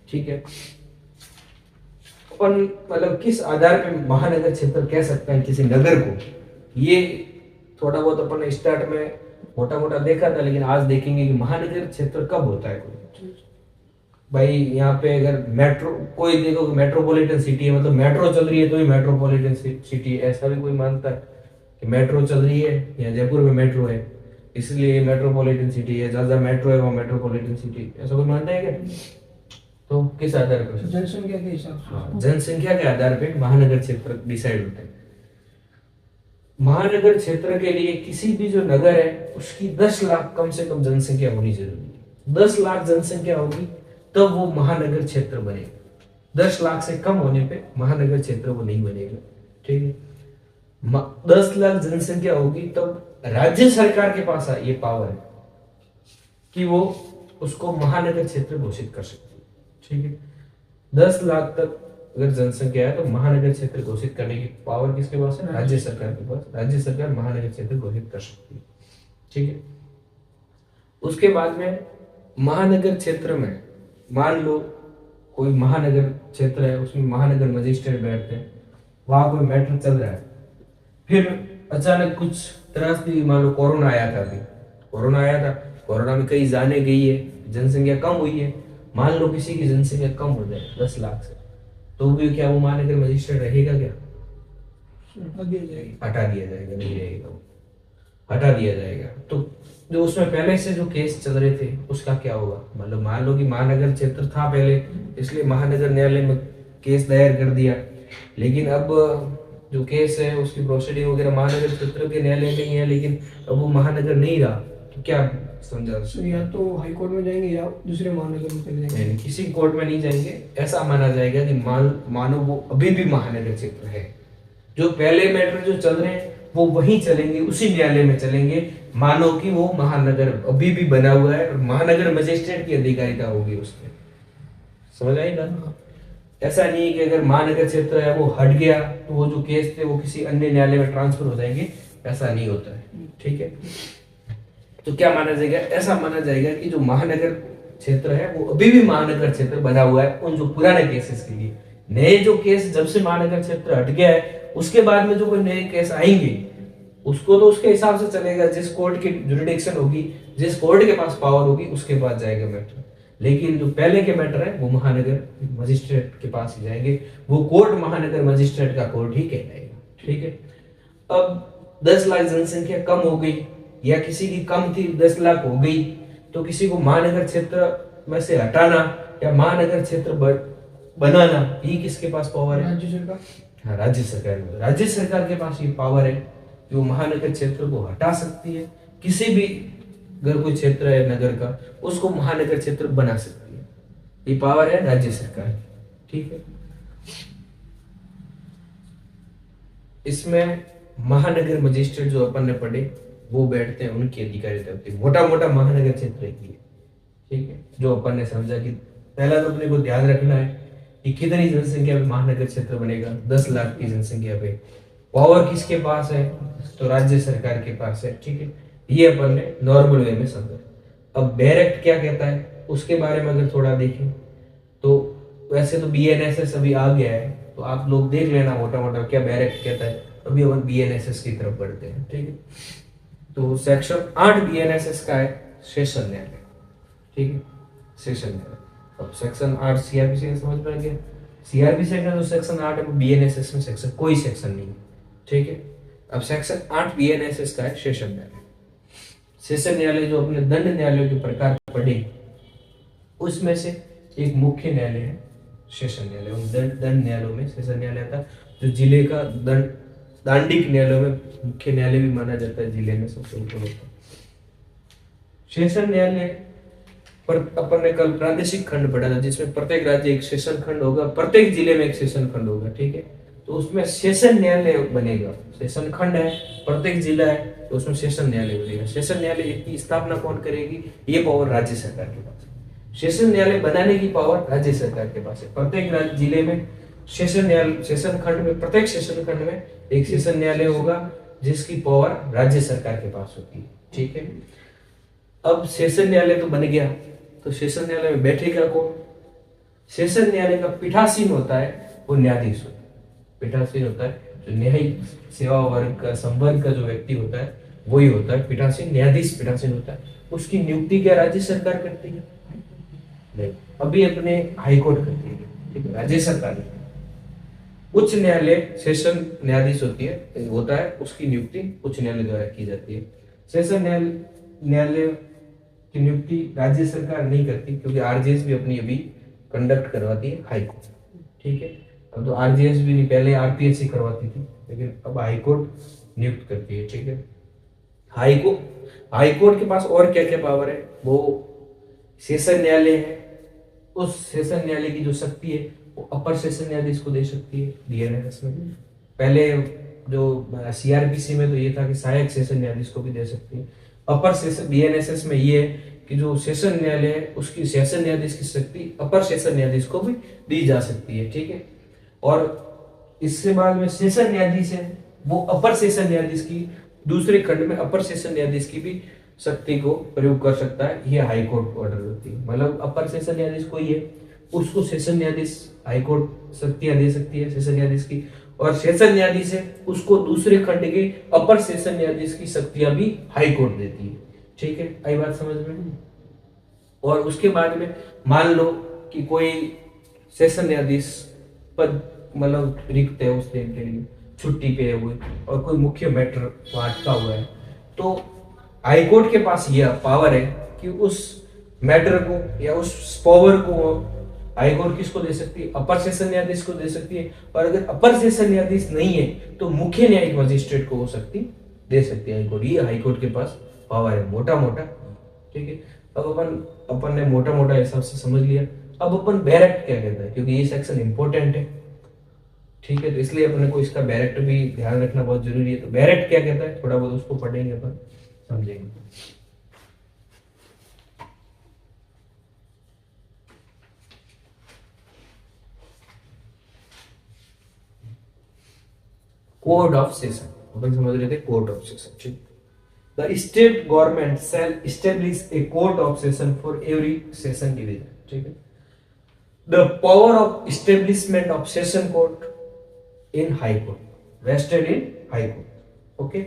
ठीक है। अपन मतलब किस आधार पे महानगर क्षेत्र कह सकते हैं किसी नगर को, ये थोड़ा बहुत अपन स्टार्ट में मोटा मोटा देखा था, लेकिन आज देखेंगे कि महानगर क्षेत्र कब होता है कोई। भाई यहाँ पे अगर मेट्रो कोई देखो मेट्रोपॉलिटन सिटी है, मतलब मेट्रो चल रही है तो ही मेट्रोपॉलिटन सिटी है, ऐसा भी कोई मानता है कि मेट्रो चल रही है या जयपुर में मेट्रो है इसलिए मेट्रोपॉलिटन सिटी है, ज्यादा मेट्रो है वो मेट्रोपॉलिटन सिटी, ऐसा कोई मानता है क्या? तो किस आधार पर? जनसंख्या के हिसाब से। हाँ, जनसंख्या के आधार पे महानगर क्षेत्र डिसाइड होता है। महानगर क्षेत्र के लिए किसी भी जो नगर है उसकी 10 लाख कम से कम जनसंख्या होनी जरूरी है। 10 लाख जनसंख्या होगी तब वो महानगर क्षेत्र बनेगा। 10 लाख से कम होने पे महानगर क्षेत्र वो नहीं बनेगा। ठीक है, 10 लाख जनसंख्या होगी तब राज्य सरकार के पास ये पावर है कि वो उसको महानगर क्षेत्र घोषित कर सकती है। ठीक है, 10 लाख तक अगर जनसंख्या है तो महानगर क्षेत्र घोषित करने की पावर किसके पास है? राज्य सरकार के पास। राज्य सरकार महानगर क्षेत्र घोषित कर सकती है। ठीक है, उसके बाद में महानगर क्षेत्र में मान लो कोई महानगर क्षेत्र है, उसमें महानगर मजिस्ट्रेट बैठते हैं, वहां कोई मैटर चल रहा है, फिर अचानक कुछ त्रासदी, मान लो कोरोना आया था, अभी कोरोना आया था, कोरोना में कई जाने गई है, जनसंख्या कम हुई है, मान लो किसी की जनसंख्या कम हो जाए 10 लाख से, तो भी क्या वो महानगर मजिस्ट्रेट रहेगा क्या? हटा दिया जाएगा, नहीं रहेगा वो, हटा दिया जाएगा। तो जो उसमें पहले से जो केस चल रहे थे उसका क्या होगा? मतलब मान लो कि महानगर क्षेत्र था पहले, इसलिए महानगर न्यायालय में केस दायर कर दिया, लेकिन अब जो केस है उसकी प्रोसीडिंग वगैरह महानगर क्षेत्र के न्यायालय में ही है, लेकिन अब वो महानगर नहीं रहा, तो क्या समझा? या तो हाई कोर्ट में जाएंगे या दूसरे महानगर में चले जाएंगे। किसी कोर्ट में नहीं जाएंगे, ऐसा माना जाएगा कि मानो वो अभी भी महानगर क्षेत्र है, जो पहले मैटर जो चल रहे हैं वो वहीं चलेंगे, उसी न्यायालय में चलेंगे, मानो कि वो महानगर अभी भी बना हुआ है और महानगर मजिस्ट्रेट की अधिकारिता होगी उसमें। समझ आई ना? ऐसा नहीं है कि अगर महानगर क्षेत्र है वो हट गया तो वो जो केस थे वो किसी अन्य न्यायालय में ट्रांसफर हो जाएंगे, ऐसा नहीं होता है। ठीक है, तो क्या माना जाएगा? ऐसा माना जाएगा कि जो महानगर क्षेत्र है वो अभी भी महानगर क्षेत्र बना हुआ है उन जो पुराने केसेस के लिए। नए जो केस जब से महानगर क्षेत्र हट गया है उसके बाद में जो कोई नए केस आएंगे उसको तो उसके हिसाब से चलेगा, जिस कोर्ट की जुरिडिक्शन होगी, जिस कोर्ट के पास पावर होगी उसके पास जाएगा मैटर। लेकिन जो पहले के मैटर है वो महानगर मजिस्ट्रेट के पास ही जाएंगे, वो कोर्ट महानगर मजिस्ट्रेट का कोर्ट ही कहलाएगा। ठीक है, अब 10 लाख जनसंख्या कम हो गई या किसी की कम थी 10 लाख हो गई, तो किसी को महानगर क्षेत्र में से हटाना या महानगर क्षेत्र बनाना, ये किसके पास पावर है? राज्य सरकार। हाँ, राज्य सरकार में। राज्य सरकार के पास ये पावर है जो महानगर क्षेत्र को हटा सकती है, किसी भी अगर कोई क्षेत्र है नगर का उसको महानगर क्षेत्र बना सकती है, ये पावर है राज्य सरकार। ठीक है, इसमें महानगर मजिस्ट्रेट जो अपन ने पढ़े वो बैठते हैं, उनकी अधिकारिता होती है मोटा मोटा महानगर क्षेत्र के लिए। ठीक है, जो अपन ने समझा कि पहला तो अपने को ध्यान रखना है कि कितनी जनसंख्या पे महानगर क्षेत्र बनेगा। 10 लाख की जनसंख्या पे पावर किसके पास है? तो राज्य सरकार के पास है। ठीक है, ये अपन ने नॉर्मल वे में समझा। अब बैरेक्ट क्या कहता है उसके बारे में अगर थोड़ा देखें तो वैसे तो बीएनएसएस अभी आ गया है, तो आप लोग देख लेना मोटा मोटा क्या बैरेक्ट कहता है। अभी अपन बीएनएसएस की तरफ बढ़ते हैं। ठीक है, तो सेक्शन 8 बीएनएसएस का है सेशन न्यायालय। ठीक है, सेशन न्यायालय। अब सेक्शन 8 सीआरपीसी का समझ में आ गया। सीआरपीसी का जो सेक्शन 8 है बीएनएसएस में सेक्शन कोई सेक्शन नहीं है। ठीक है, अब सेक्शन 8 बीएनएसएस का है सेशन न्यायालय। सेशन न्यायालय जो अपने दंड न्यायालय के प्रकार पढ़े उसमें से एक मुख्य न्यायालय है सेशन न्यायालय। उन दंड न्यायालयों में सेशन न्यायालय था, जो जिले का दांडिक न्यायालयों में मुख्य न्यायालय भी माना जाता है, जिले में सबसे ऊपर होता है। सेशन न्यायालय पर अपन ने कल प्रादेशिक खंड पढ़ा था जिसमें प्रत्येक राज्य एक सेशन खंड होगा, प्रत्येक जिले में एक सेशन खंड होगा। ठीक है, तो उसमें सेशन न्यायालय बनेगा। सेशन खंड है, प्रत्येक जिला है, तो उसमें सेशन न्यायालय बनेगा। सेशन न्यायालय की स्थापना कौन करेगी? ये पावर राज्य सरकार के पास है। सेशन न्यायालय बनाने की पावर राज्य सरकार के पास है। प्रत्येक जिले में सेशन न्यायालय, सेशन खंड में, प्रत्येक सेशन खंड में एक सेशन न्यायालय होगा जिसकी पावर राज्य सरकार के पास होती है। ठीक है, अब सेशन न्यायालय तो बन गया, तो सेशन न्यायालय में बैठेगा कौन? सेशन न्यायालय का पीठासीन होता है वो न्यायाधीश होता है। पीठासीन होता है जो न्यायिक सेवा वर्ग का संवर्ग का जो व्यक्ति होता है वही होता है पीठासीन। न्यायाधीश पीठासीन होता है। उसकी नियुक्ति क्या राज्य सरकार करती है? नहीं, अभी अपने हाईकोर्ट करती है, ठीक है, राज्य सरकार नहीं। उच्च न्यायालय सेशन न्यायाधीश होता है, उसकी नियुक्ति उच्च न्यायालय द्वारा की जाती है। सेशन न्यायालय की नियुक्ति राज्य सरकार नहीं करती क्योंकि आरजीएस भी अपनी अभी कंडक्ट करवाती है हाईकोर्ट, ठीक है। अब तो आरजीएस भी नहीं, पहले आरपीएससी करवाती थी, लेकिन अब हाईकोर्ट नियुक्त करती है, ठीक है। हाईकोर्ट के पास और क्या क्या पावर है? वो सेशन न्यायालय है, उस सेशन न्यायालय की जो शक्ति है वो अपर सेशन न्यायाधीश को दे सकती है डीएनएस में। पहले जो सीआरपीसी में तो ये था कि सहायक सेशन न्यायाधीश को भी दे सकती है। अपर सेशन डीएनएसएस में ये है कि जो सेशन न्यायालय है उसकी सेशन न्यायाधीश की शक्ति अपर सेशन न्यायाधीश को भी दी जा सकती है, ठीक है। और इसके बाद में सेशन न्यायाधीश है, वो अपर सेशन न्यायाधीश की दूसरे खंड में अपर सेशन न्यायाधीश की भी शक्ति को प्रयोग कर सकता है। ये हाईकोर्ट ऑर्डर होती है, मतलब अपर सेशन न्यायाधीश कोई है उसको सेशन न्यायाधीश हाईकोर्ट शक्तियां दे सकती है सेशन न्यायाधीश की, और सेशन न्यायाधीश है उसको दूसरे खंड के अपर सेशन न्यायाधीश की शक्तियां भी हाईकोर्ट देती है, ठीक है। आई बात समझ में? और उसके बाद में मान लो कि कोई सेशन न्यायाधीश पद मतलब रिक्त है, उस दिन के लिए छुट्टी पे है वो, और कोई मुख्य मैटर अटका हुआ है, तो हाईकोर्ट के पास यह पावर है कि उस मैटर को या उस पावर को हाईकोर्ट किसको दे सकती है? अपर सेशन न्यायाधीश को दे सकती है। और अगर अपर सेशन न्यायाधीश नहीं है तो मुख्य न्यायिक मजिस्ट्रेट को वो शक्ति दे सकती है हाईकोर्ट। ये हाईकोर्ट के पास पावर है मोटा मोटा, ठीक है। अब अपन ने मोटा मोटा हिसाब से समझ लिया। अब अपन बैरेक्ट क्या कहता है, क्योंकि ये सेक्शन इंपॉर्टेंट है, ठीक है, तो इसलिए अपने को इसका बैरेक्ट भी ध्यान रखना बहुत जरूरी है। तो बैरेक्ट क्या कहता है थोड़ा बहुत उसको पढ़ेंगे, अपन समझेंगे। कोड ऑफ सेशन अपन समझ रहे थे, कोर्ट ऑफ सेशन, ठीक। The state government shall establish a court of session for every session division, ठीक है। The power of establishment of session court in high court vested in high court, okay.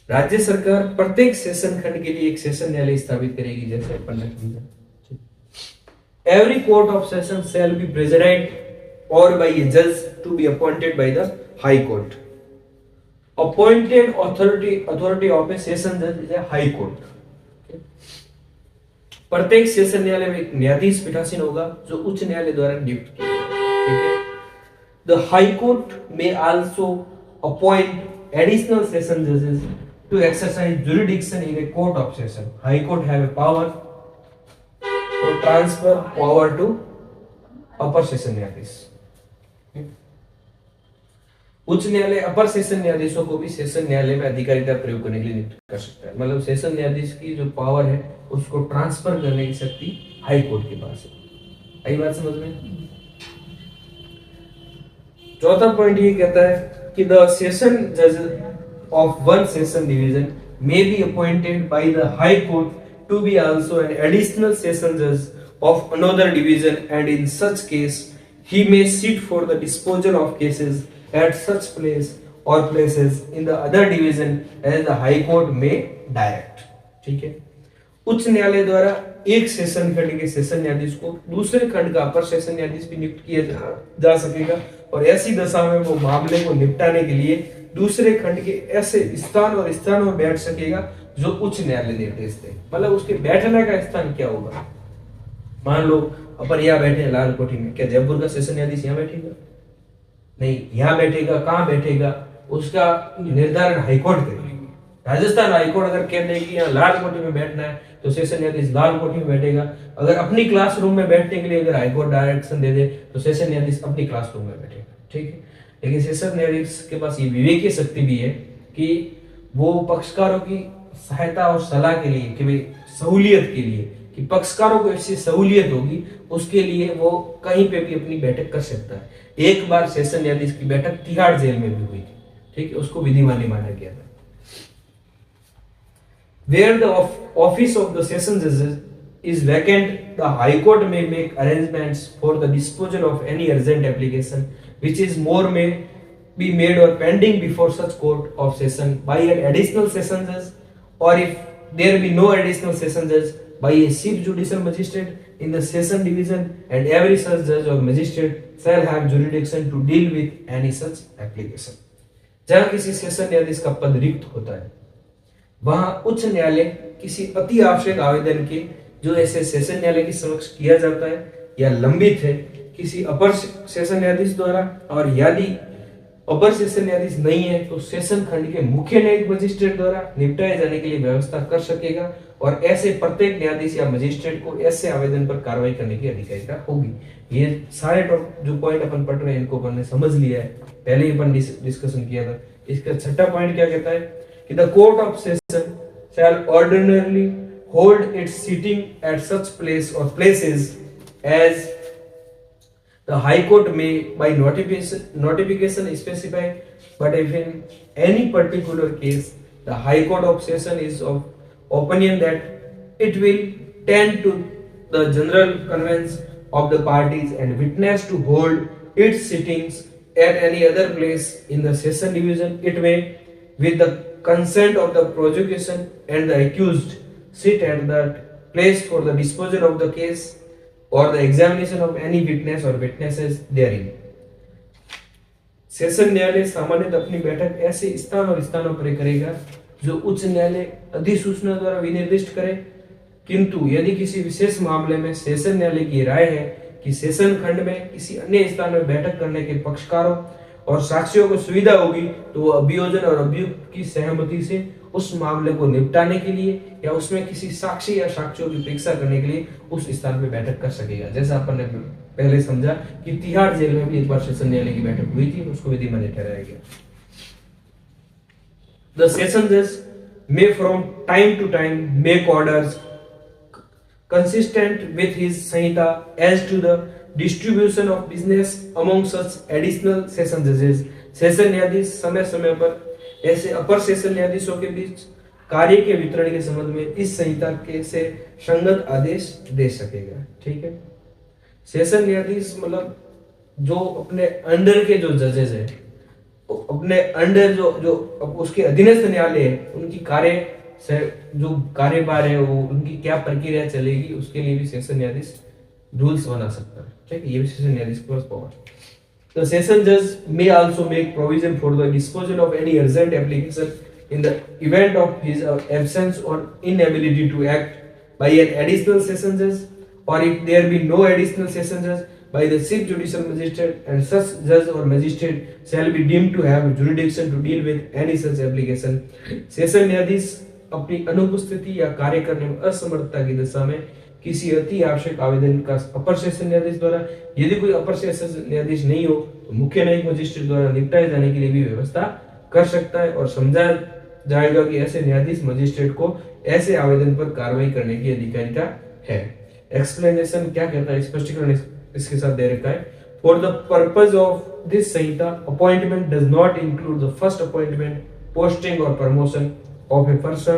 राज्य सरकार प्रत्येक session खंड के लिए एक सेशन न्यायालय स्थापित करेगी, जैसे अपन ने समझा। Every court of session shall be president or by a judge to be appointed by the high court. Appointed authority of a session judge is a high court. प्रत्येक सेशन न्यायालय में एक न्यायाधीश पीठासीन होगा जो उच्च न्यायालय द्वारा नियुक्त किया जाएगा, ठीक है। The high court may also appoint additional session judges to exercise jurisdiction in a court of session. High court have a power to transfer power to upper session न्यायाधीश। उच्च न्यायालय अपर सेशन न्यायाधीशों को भी सेशन न्यायालय में अधिकारिता प्रयोग करने के लिए नियुक्त कर सकता है। मतलब सेशन न्यायाधीश की जो पावर है उसको ट्रांसफर करने की शक्ति हाई कोर्ट के पास है। आई बात समझ में? चौथा पॉइंट ये कहता है कि द सेशन जज of one session division may be appointed by the high court to be also an additional session जज of another division, and in such case he may sit for the disposal of cases at such place or places in the other division as the high court may direct, ठीक है। उच्च न्यायालय द्वारा एक session खंड के session न्यायाधीश को दूसरे खंड का अपर सेशन न्यायाधीश भी नियुक्त किया जा सकेगा, और ऐसी दशा में वो मामले को निपटाने के लिए दूसरे खंड के ऐसे स्थान और स्थानों में बैठ सकेगा जो उच्च न्यायालय निर्देश दे। मतलब उसके बैठने का स्थान क्या होगा? मान लो अपन यहाँ बैठे हैं लाल कोठी में, क्या जयपुर का सेशन न्यायाधीश यहाँ बैठेगा? नहीं, यहाँ बैठेगा। कहाँ बैठेगा? उसका निर्धारण हाईकोर्ट करेगी। राजस्थान हाईकोर्ट अगर कह दे कि यहाँ लाल कोठी में बैठना है तो सेशन न्यायाधीश लाल कोठी में बैठेगा। अगर अपनी क्लासरूम में बैठने के लिए अगर हाईकोर्ट डायरेक्शन दे दे तो सेशन न्यायाधीश अपनी क्लासरूम में बैठेगा, ठीक है। लेकिन सेशन न्यायाधीश के पास ये विवेकीय शक्ति भी है कि वो पक्षकारों की सहायता और सलाह के लिए, कि भाई सहूलियत के लिए, कि पक्षकारों को इससे सहूलियत होगी, उसके लिए वो कहीं पे भी अपनी बैठक कर सकता है। एक बार सेशन न्यायाधीश की बैठक तिहाड़ जेल में भी हुई थी, ठीक है, उसको विधिमान्य माना गया था। Where the office of the session judges is vacant, the High Court may make arrangements for the disposal of any urgent application which is more may be made or pending before such court of session by an additional session judge, or if there be no additional session judge, by a chief judicial magistrate in the session division, and every such judge or magistrate shall have jurisdiction to deal with any such application. जहाँ किसी session न्यायाधीश का पद रिक्त होता है वहां उच्च न्यायालय किसी अति आवश्यक आवेदन के जो ऐसे सेशन न्यायालय के समक्ष किया जाता है या लंबित है किसी अपर सेशन न्यायाधीश द्वारा, और यदि अपर सेशन न्यायाधीश नहीं है तो सेशन खंड के मुख्य न्यायिक मजिस्ट्रेट द्वारा निपटाए जाने के लिए व्यवस्था कर सकेगा, और ऐसे प्रत्येक न्यायाधीश या मजिस्ट्रेट को ऐसे आवेदन पर कार्रवाई करने की अधिकारिता होगी। ये सारे जो पॉइंट अपन पढ़ रहे हैं इनको अपन ने समझ लिया है, पहले ही अपन डिस्कशन किया था। इसका छठा पॉइंट क्या कहता है कि the court of session shall ordinarily hold its sitting at such place or places as the High Court may by notification specify, but if in any particular case the High Court of Session is of opinion that it will tend to the general convenience of the parties and witness to hold its sittings at any other place in the session division, it may, with the consent of the prosecution and the accused, sit at that place for the disposal of the case or the examination of any witness or witnesses therein. Session न्यायालय सामान्यतः अपनी बैठक ऐसे स्थान और स्थानों पर करेगा जो उच्च न्यायालय अधिसूचना द्वारा विनिर्दिष्ट करे, किंतु यदि किसी विशेष मामले में सेशन न्यायालय की राय है कि सेशन खंड में किसी अन्य स्थान में बैठक करने के पक्षकारों और साक्षियों को सुविधा होगी तो वो अभियोजन और अभियुक्त की सहमति से उस मामले को निपटाने के लिए या उसमें किसी साक्षी या साक्ष्यों की परीक्षा करने के लिए उस स्थान पे बैठक कर सकेगा। जैसा अपन ने पहले समझा कि तिहाड़ जेल में भी एक बार सेशन न्यायालय की बैठक हुई थी, उसको विधि मान्य ठहराया गया। द सेशन जज may from time to time make orders consistent with his Sanhita as to the distribution of business among such additional session judges. Session न्यायाधीश समय समय पर ऐसे अपर सेशन न्यायाधीशों के बीच कार्य के वितरण के संबंध में इस संहिता के से संगत आदेश दे सकेगा। ठीक है, सेशन न्यायाधीश मतलब जो अपने अंडर के जो जजेस हैं, अपने अंडर जो उसके अधीनस्थ न्यायालय है, उनकी कार्य से जो कार्यभार है वो उनकी क्या प्रक्रिया चलेगी उसके लिए भी सेशन न्यायाधीश रूल्स बना सकता है। ठीक है, ये भी सेशन न्यायाधीश के पास पावर। द सेशन जज may also make provision for the disposal of any urgent application in the event of his absence और inability to act by an additional session जज, और if there be no additional session जज by the chief judicial magistrate, and such judge or magistrate shall be deemed to have jurisdiction to deal with any such application. Session न्यायाधीश अपनी अनुपस्थिति या कार्य करने में असमर्थता की दशा में किसी अति आवश्यक आवेदन का अपर सेशन न्यायाधीश द्वारा, यदि कोई अपर सेशन न्यायाधीश नहीं हो तो मुख्य न्यायिक मजिस्ट्रेट द्वारा निपटाए जाने के लिए भी व्यवस्था कर सकता है, और समझा जाएगा कि ऐसे न्यायाधीश मजिस्ट्रेट को ऐसे आवेदन पर कार्रवाई करने की अधिकारिता है। एक्सप्लेनेशन क्या कहता है, स्पष्टीकरण इसके साथ दे रखा है। For the purpose of this Samhita appointment does not include the first appointment, posting और promotion of a person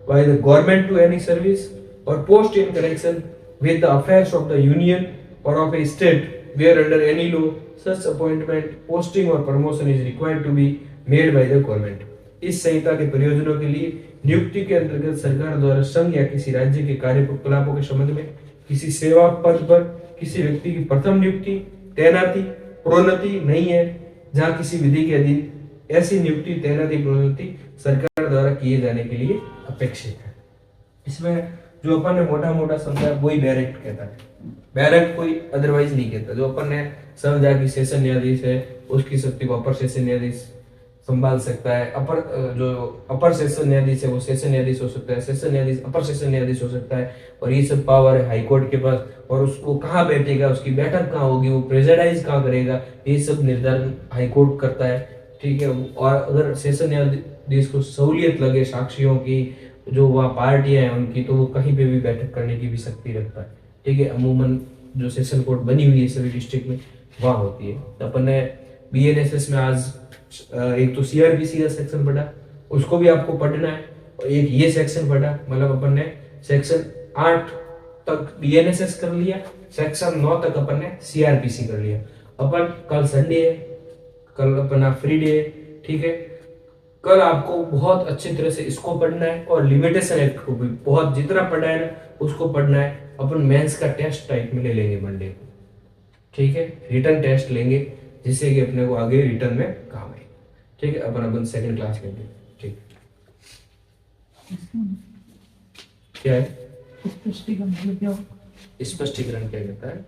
by the government to any service, or post in connection with the affairs of the union or of a state where under any law such appointment, posting or promotion is required to be made by the government. इस संहिता के प्रयोजनों के लिए नियुक्ति के अंतर्गत सरकार द्वारा संघ या किसी राज्य के कार्यकलापों के संबंध में किसी सेवा पद पर किसी व्यक्ति की प्रथम नियुक्ति, तैनाती, प्रोन्नति नहीं है, जहां किसी विधि के अधीन ऐसी नियुक्ति, तैनाती, प्रोन्नति सरकार द्वारा किए जाने के लिए अपेक्षित है। इसमें जो अपन ने मोटा मोटा समझा वही डायरेक्ट कहता है, डायरेक्ट कोई अदरवाइज नहीं कहता। जो अपन ने समझा कि सेशन न्यायाधीश है उसकी शक्ति को अपर सेशन न्यायाधीश संभाल सकता है, जो अपर सेशन न्यायाधीश है वो सेशन न्यायाधीश हो सकता है, सेशन न्यायाधीश अपर सेशन न्यायाधीश हो सकता है, और ये सब पावर है हाईकोर्ट के पास। और उसको कहाँ बैठेगा, उसकी बैठक कहाँ होगी, वो प्रेसिडाइज कहाँ करेगा, ये सब निर्धारण हाईकोर्ट करता है। ठीक है, और अगर सेशन न्यायाधीश को सहूलियत लगे साक्षियों की, जो वहाँ पार्टियां हैं उनकी, तो वो कहीं पे भी बैठक करने की भी शक्ति रखता है। ठीक है, अमूमन जो सेशन कोर्ट बनी हुई है सभी डिस्ट्रिक्ट में वहाँ होती है। तो अपन ने बीएनएसएस में आज एक तो सीआरपीसी का सेक्शन पढ़ा, उसको भी आपको पढ़ना है, और एक ये सेक्शन पढ़ा, मतलब अपन ने सेक्शन 8 तक बीएनएसएस कर लिया, सेक्शन 9 तक अपन ने सीआरपीसी कर लिया। अपन कल संडे है, कल अपना फ्री डे है, ठीक है। कल आपको बहुत अच्छी तरह से इसको पढ़ना है और लिमिटेशन एक्ट को भी बहुत जितना पढ़ा है ना उसको पढ़ना है। अपन मेंस का टेस्ट टाइप में ले लेंगे मंडे को, ठीक है। रिटर्न टेस्ट लेंगे जिससे कि अपने को आगे रिटर्न में काम आए, ठीक है। अपन सेकंड क्लास लेंगे, ठीक। क्या है स्पष्टीकरण? क्या कहता है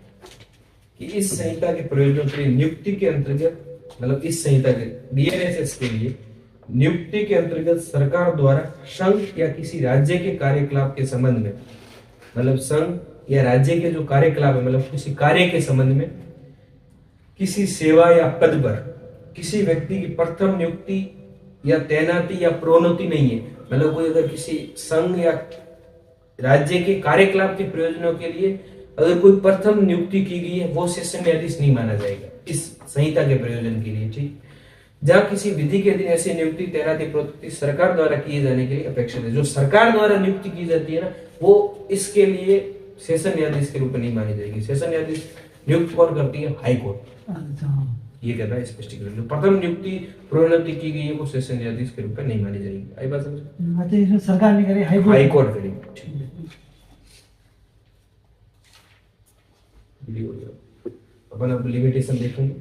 कि इस संहिता के प्रयोजनों के लिए नियुक्ति के अंतर्गत, मतलब इस संहिता के बीएनएसएस के लिए नियुक्ति के अंतर्गत सरकार द्वारा संघ या किसी राज्य के कार्यकलाप के संबंध में, मतलब संघ या राज्य के जो कार्यकलाप है, मतलब किसी कार्य के संबंध में किसी सेवा या पद पर किसी व्यक्ति की प्रथम नियुक्ति या तैनाती या प्रोन्नति नहीं है। मतलब कोई अगर किसी संघ या राज्य के कार्यकलाप के प्रयोजनों के लिए अगर कोई प्रथम नियुक्ति की गई है, वो सेशन न्यायाधीश नहीं माना जाएगा इस संहिता के प्रयोजन के लिए, ठीक। जहां किसी विधि के अधीन ऐसी नियुक्ति तैनाती प्रोन्नति सरकार द्वारा किए जाने के लिए अपेक्षित है, जो सरकार द्वारा नियुक्ति की जाती है ना, वो इसके लिए सेशन न्यायाधीश के रूप में नहीं मानी जाएगी। सेशन न्यायाधीश नियुक्त कौन करती है? High court. ये कहता है स्पष्टीकरण, जो प्रथम नियुक्ति प्रोन्नति की गई है वो सेशन न्यायाधीश के रूप में नहीं मानी जाएगी। आई बात समझ? सरकार नहीं करे, हाई कोर्ट करेगी, ठीक है। अपन अब लिमिटेशन देखेंगे।